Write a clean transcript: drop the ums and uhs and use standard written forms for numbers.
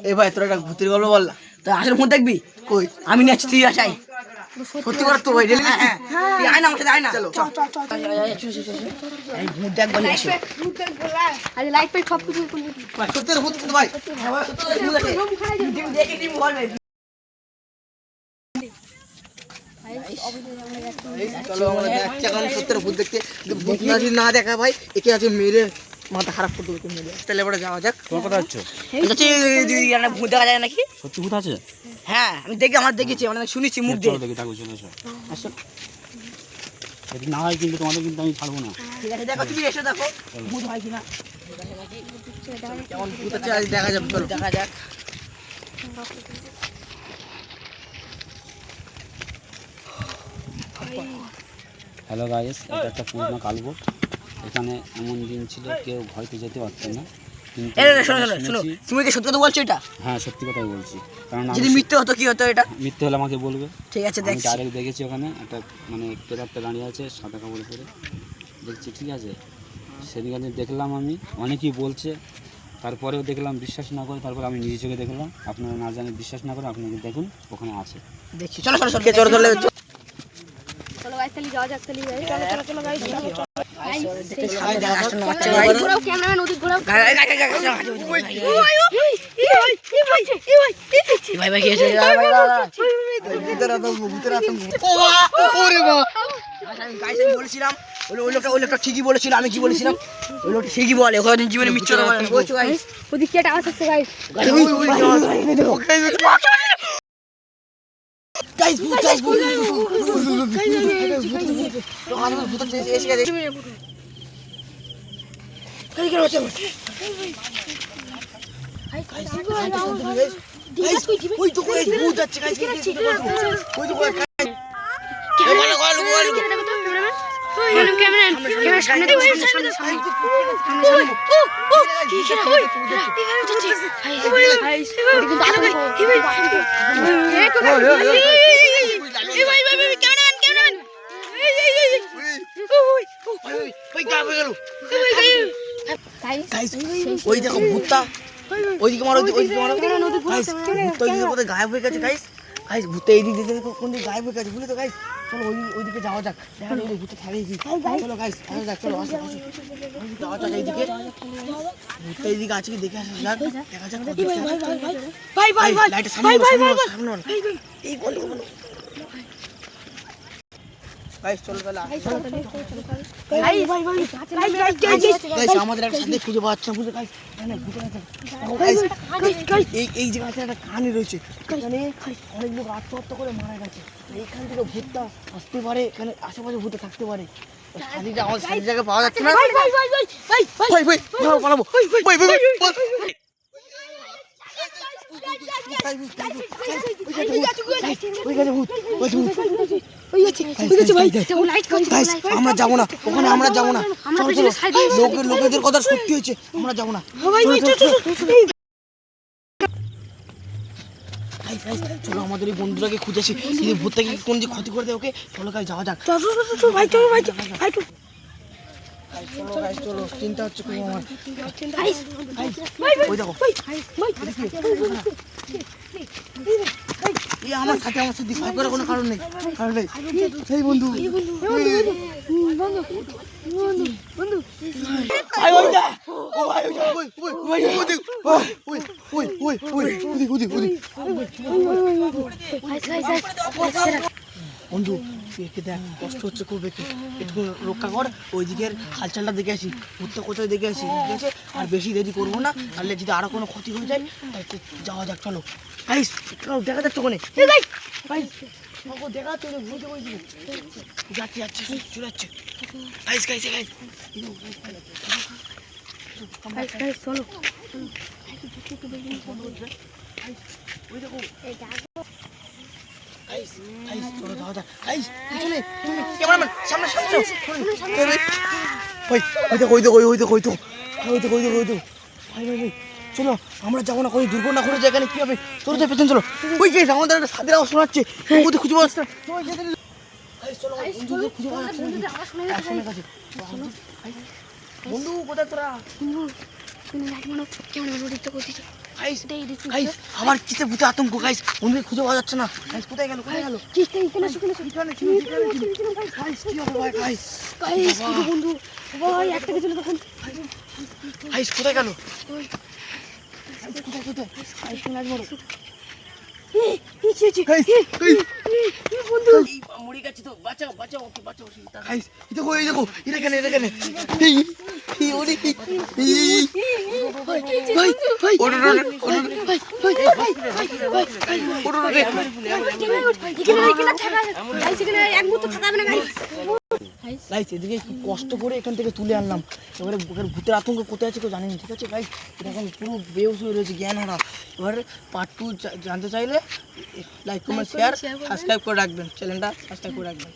এ ভাই তোরা একটা ভূতের গল্প বল না। তো আসলে ভূত দেখবি কই? আমি নিয়ে আসছি, তুই আসাই। সত্যি করে তো ভাই রেলি না। তুই আয় না, আমাকে আয় না। চলো এই ভূত দেখব নিয়ে আসো। আরে লাইট পাই সব কিছু করলি। সত্যি ভূত তো ভাই। সত্যি ভূত আছে। টিম দেখে টিম বল ভাই। চলো আমরা যাচ্ছি এখন সত্যি ভূত দেখতে। ভূত না দেখা ভাই একে আছে মেরে মাথা খারাপ করে দেবো মেরে। তাহলে এবারে যাওয়া যাক। তোমার কথা হচ্ছে ভূত দেখা যায় নাকি? সত্যি ভূত আছে? হ্যাঁ আমি দেখি, আমার দেখেছি, মানে শুনেছি মুখ দিয়ে। দেখি তাকে চলে এসো। যদি না হয় কিন্তু তোমাদের কিন্তু আমি ছাড়বো না। ঠিক আছে দেখো, তুমি এসে দেখো ভূত হয় কিনা। কেমন ভূত আছে আজ দেখা যাবে, চলো দেখা যাক। হ্যালো গাইস, এটা একটা পুরোনো কালবোট। এখানে এমন দিন ছিল কেউ ভয়তে যেতে পারতো না, কিন্তু শোনো, তুমি কি সত্যি কথা বলছো এটা? হ্যাঁ সত্যি কথাই বলছি, কারণ যদি মিথ্যে হতো কি হতো এটা? মিথ্যে হলে আমাকে বলবে। ঠিক আছে আমি দেখছি। ডাইরেক্ট দেখেছি ওখানে একটা মানে কেদারটা দাঁড়িয়ে আছে সাদা কাপড় পরে দেখছি, ঠিক আছে। সেদিকে দেখলাম আমি, অনেকেই বলছে, তারপরেও দেখলাম বিশ্বাস না করে, তারপর আমি নিজে চোখে দেখলাম। আপনারা না জানে বিশ্বাস না করে আপনাকে দেখুন ওখানে আছে। দেখছি চলো চলো চলো গাইস চলি যাওয়া যাক, চলি গাইস চলো গাইস চলো। ঘোরাও ক্যামেরা নদী ঘোরাও। বলছিলাম ওই লোকটা ঠিকই বলেছিল। আমি কি বলেছিলাম? ওই লোকটা ঠিকই বলে, ওখানে জীবনে মিথ্যে কথা বলে না। বলছো গাইস ওদিকে একটা আওয়াজ আসছে গাইস। গাইস ভূত গাইস ভূত ওই দেখো ভূতটা ওইদিকে মারো, ওইদিকে মারো। গাইস ভূতটা ওইদিকে কোথায় গায়েব হয়ে গেছে গাইস। গাইস ভূতটা এই দিক দিয়ে কোন দিকে গায়েব হয়ে গেছে বুঝলি তো গাইস। চলো ওইদিকে যাওয়া যাক, দেখা যাক ভূতটা থাকে কি। চলো গাইস আসা যাক, চলো আসো যাওয়া যাক এইদিকে। ভূতটা এইদিকে আছে কি দেখে আসা যাক, দেখা যাক। ভাই লাইটের সামনে এই বন্ধ গাইস চলো তাহলে গাইস আমাদের একটা সাথে খুঁজে পাচ্ছি না বুঝলে গাইস। এই যে গাছে একটা কাহানি রয়েছে, এখানে অনেক লোক আত্মহত্যা করে মারা গেছে। এইখান থেকে ভূতটা আসতে পারে, এখানে আশেপাশে ভূত থাকতে পারে। শাড়িটা আমাদের শাড়ির জায়গায় পাওয়া যাচ্ছে না। পালাবো আমরা যাবো না ওখানে, আমরা যাবো না। লোকেদের কথা সত্যি হয়েছে, আমরা যাবো না। চলো আমাদের এই বন্ধুরাকে খুঁজেছি, ভূতটাকে কোন যে ক্ষতি করে দেয় ওকে। চলো গাইস যাওয়া যাক। চলো চিন্তা হচ্ছে খুব আমার। ওই দেখো আমার সাথে ভয় করার কোনো কারণ নেই। সেই বন্ধু বন্ধু একে দেখ, কষ্ট হচ্ছে খুব, একটু রক্ষা কর। ওই দিকের হালচালটা দেখে আসি, ভূতটা কোথায় দেখে আসি, ঠিক আছে? আর বেশি দেরি করবো না, তাহলে যদি আরো কোনো ক্ষতি হয়ে যায় তাই যাওয়া যাক। চলো গাইস দেখা যাচ্ছে ওখানে, দেখা যাচ্ছে ভূতে যাচ্ছে চলে যাচ্ছে। চলো ওই দেখো চলো আমরা যাবো না, কোনো দুর্ঘটনা ঘটে যায় এখানে, কি হবে? চলো পেছন চলো। ওই যে আমাদের একটা সাথে আওয়াজ শোনাচ্ছে, খুঁজে পাওয়া যাচ্ছে বন্ধু কোথায় তোরা? তুমি লাইট মারো কেমন ওদিকটা করছিস গাইস এটাই দেখছি গাইস আমার কিসে ভূতে আতঙ্ক গাইস ওদের খুঁজে পাওয়া যাচ্ছে না গাইস কোথায় গেল কি এখানে শুকনো এখানে গাইস কি হবে ভাই গাইস গাইস কি বন্ধু ভাই একটা গেছিল তখন গাইস কোথায় গেল গাইস লাইট মারো এই কি হচ্ছে গাইস বন্ধু এই মরে গেছে তো বাঁচাও বাঁচাও ওকে বাঁচাও গাইস এই দেখো এটা কেন এই ওরে ভাই ভাই ওরে গাইস এদিকে খুব কষ্ট করে এখান থেকে তুলে আনলাম এবারে ওখানে ভূতের আতঙ্ক কোথায় আছে কেউ জানেন ঠিক আছে গাইস এটা এখন পুরো বেউস হয়ে রয়েছে জ্ঞান হারা এবারে পার্ট 2 জানতে চাইলে লাইক কমেন্ট শেয়ার সাবস্ক্রাইব করে রাখবেন চ্যানেলটা সাবস্ক্রাইব করে রাখবেন।